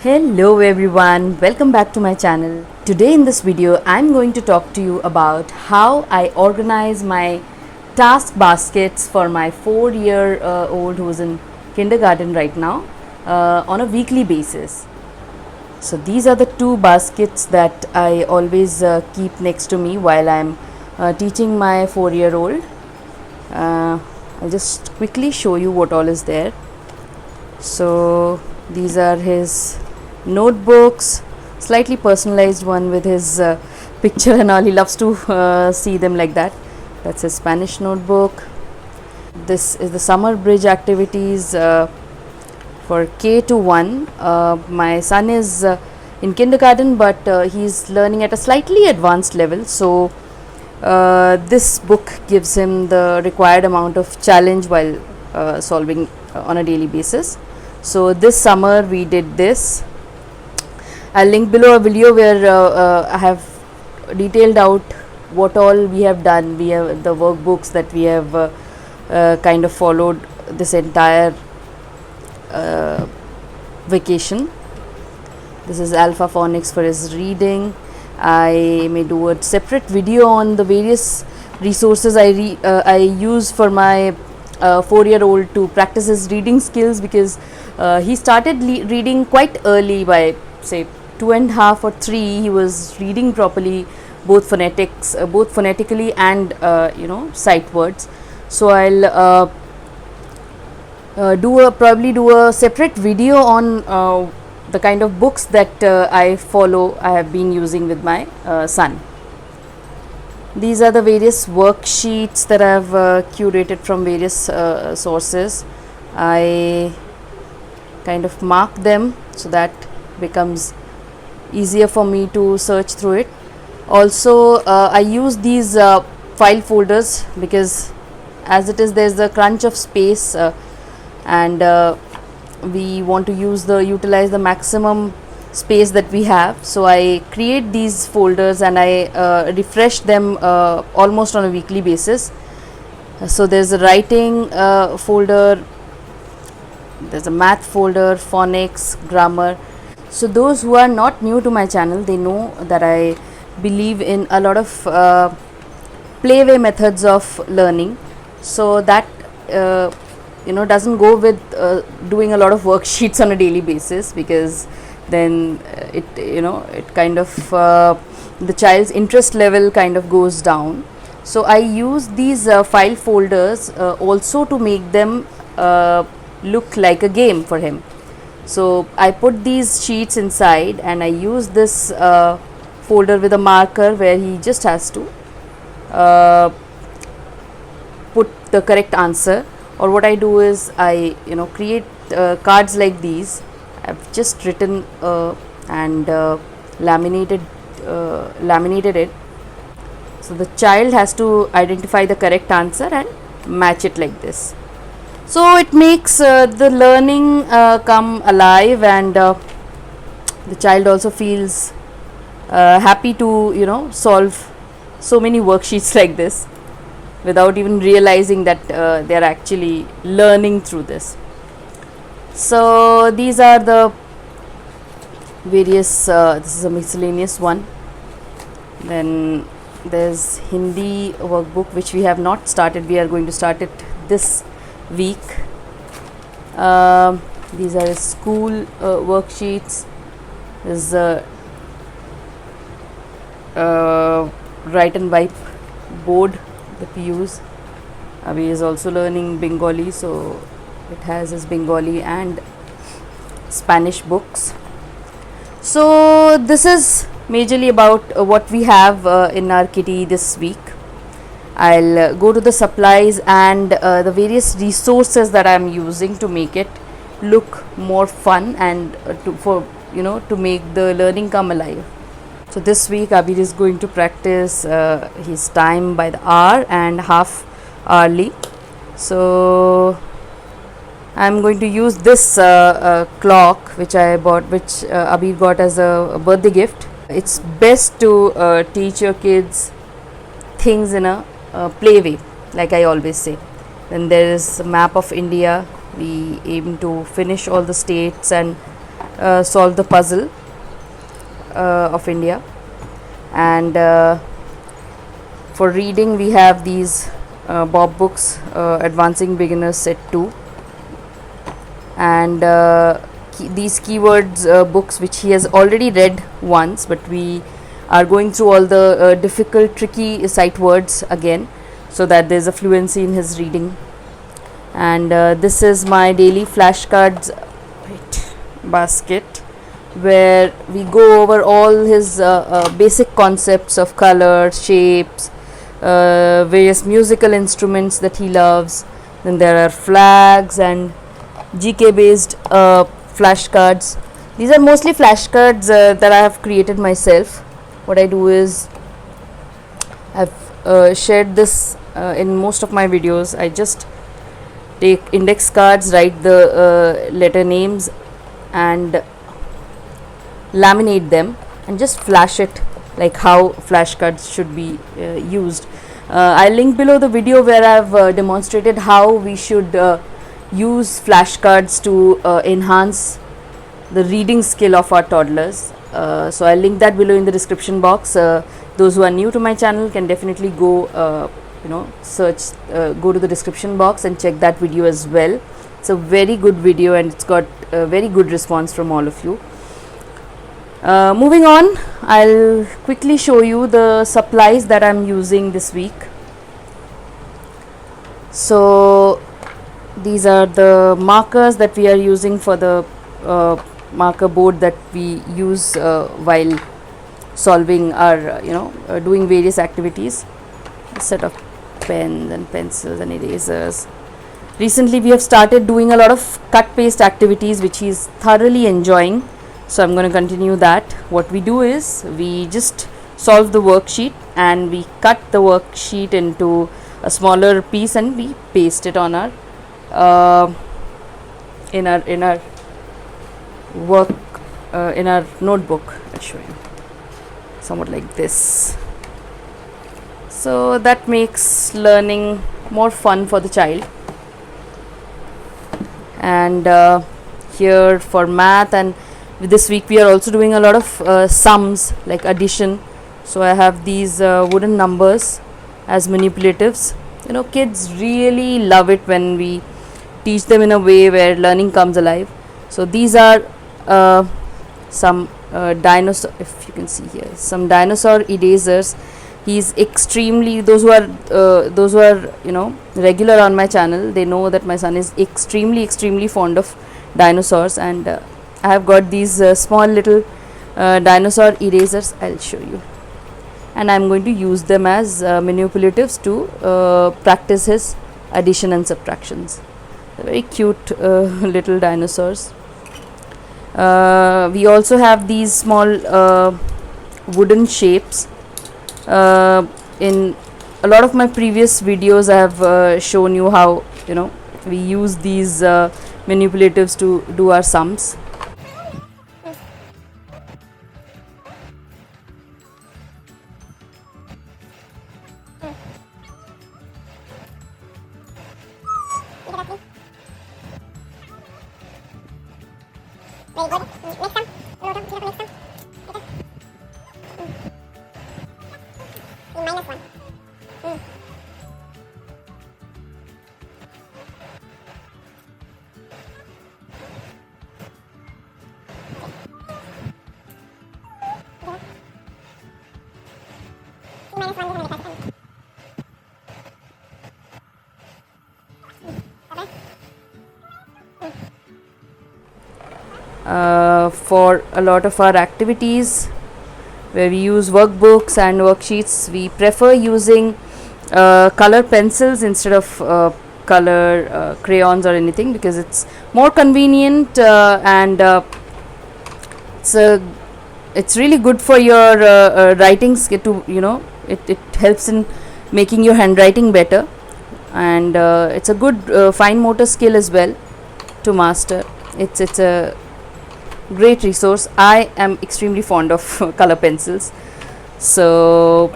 Hello everyone, welcome back to my channel. Today in this video I'm going to talk to you about how I organize my task baskets for my 4-year old who's in kindergarten right now on a weekly basis. So these are the two baskets that I always keep next to me while I'm teaching my 4-year old. I'll just quickly show you what all is there. So these are his notebooks, slightly personalized one with his picture and all. He loves to see them like that. That's his Spanish notebook. This is the summer bridge activities for K to 1. My son is in kindergarten, but he's learning at a slightly advanced level, so this book gives him the required amount of challenge while solving on a daily basis. So this summer we did this. I'll link below a video where I have detailed out what all we have done. We have the workbooks that we have kind of followed this entire vacation. This is Alpha Phonics for his reading. I may do a separate video on the various resources I use for my 4-year-old to practice his reading skills, because he started reading quite early. By say 2.5 or 3 he was reading properly, both phonetically and sight words. So I'll probably do a separate video on the kind of books that I have been using with my son. These are the various worksheets that I have curated from various sources. I kind of mark them so that becomes easier for me to search through it. Also I use these file folders because as it is, there's a crunch of space and we want to utilize the maximum space that we have. So I create these folders and I refresh them almost on a weekly basis. So there's a writing folder, there's a math folder, phonics, grammar. So those who are not new to my channel, they know that I believe in a lot of playway methods of learning. So that doesn't go with doing a lot of worksheets on a daily basis, because then it kind of the child's interest level kind of goes down. So I use these file folders also to make them look like a game for him. So I put these sheets inside and I use this folder with a marker where he just has to put the correct answer. Or what I do is I create cards like these. I've just written and laminated it. So the child has to identify the correct answer and match it like this. So it makes the learning come alive, and the child also feels happy to solve so many worksheets like this without even realizing that they are actually learning through this. So these are the various this is a miscellaneous one. Then there's Hindi workbook, which we have not started. We are going to start it this week. These are school worksheets. There's write and wipe board that we use. Abhi is also learning Bengali, so it has his Bengali and Spanish books. So this is majorly about what we have in our kitty this week. I'll go to the supplies and the various resources that I'm using to make it look more fun and to make the learning come alive. So this week Abir is going to practice his time by the hour and half hourly. So I'm going to use this clock which I bought, which Abir got as a birthday gift. It's best to teach your kids things in a play way, like I always say. Then there is a map of India. We aim to finish all the states and solve the puzzle of India. And for reading we have these Bob books, Advancing Beginners Set 2, and these keywords books which he has already read once, but we are going through all the difficult tricky sight words again, so that there's a fluency in his reading. And this is my daily flashcards basket, where we go over all his basic concepts of color, shapes, various musical instruments that he loves. Then there are flags and GK based flashcards. These are mostly flashcards that I have created myself. What I do is I've shared this in most of my videos. I just take index cards, write the letter names and laminate them and just flash it, like how flashcards should be used. I'll link below the video where I've demonstrated how we should use flashcards to enhance the reading skill of our toddlers. So I'll link that below in the description box. Those who are new to my channel can definitely go search, go to the description box and check that video as well. It's a very good video and it's got a very good response from all of you. Moving on, I'll quickly show you the supplies that I'm using this week. So these are the markers that we are using for the marker board that we use while solving our doing various activities. A set of pens and pencils and erasers. Recently we have started doing a lot of cut paste activities which he is thoroughly enjoying, so I'm going to continue that. What we do is we just solve the worksheet and we cut the worksheet into a smaller piece and we paste it on our in our work in our notebook. I'll show you somewhat like this. So that makes learning more fun for the child. And here for math, and this week we are also doing a lot of sums like addition. So I have these wooden numbers as manipulatives. Kids really love it when we teach them in a way where learning comes alive. So these are some dinosaur, if you can see here, some dinosaur erasers. He's extremely, those who are regular on my channel, they know that my son is extremely fond of dinosaurs, and I have got these small little dinosaur erasers. I'll show you, and I'm going to use them as manipulatives to practice his addition and subtractions. They're very cute little dinosaurs. We also have these small wooden shapes. In a lot of my previous videos I have shown you how we use these manipulatives to do our sums. Very good. Next sum. Next sum. -1. For a lot of our activities where we use workbooks and worksheets, we prefer using color pencils instead of color crayons or anything, because it's more convenient and it's really good for your writing skill to it helps in making your handwriting better, and it's a good fine motor skill as well to master. It's a great resource. I am extremely fond of color pencils. So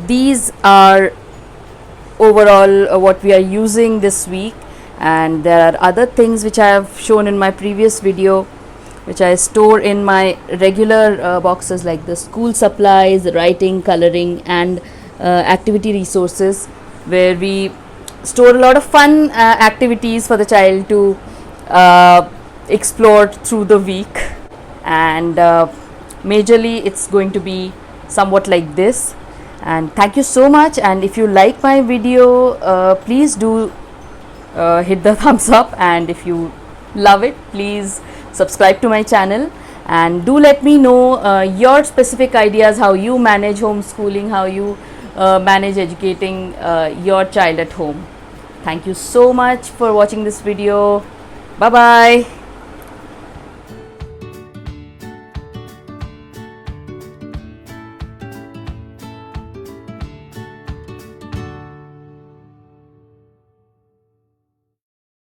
these are overall what we are using this week, and there are other things which I have shown in my previous video which I store in my regular boxes like the school supplies, writing, coloring, and activity resources, where we store a lot of fun activities for the child to explore through the week. And majorly it's going to be somewhat like this. And thank you so much, and if you like my video, please do hit the thumbs up, and if you love it, please subscribe to my channel, and do let me know your specific ideas, how you manage homeschooling, how you manage educating your child at home. Thank you so much for watching this video. Bye bye.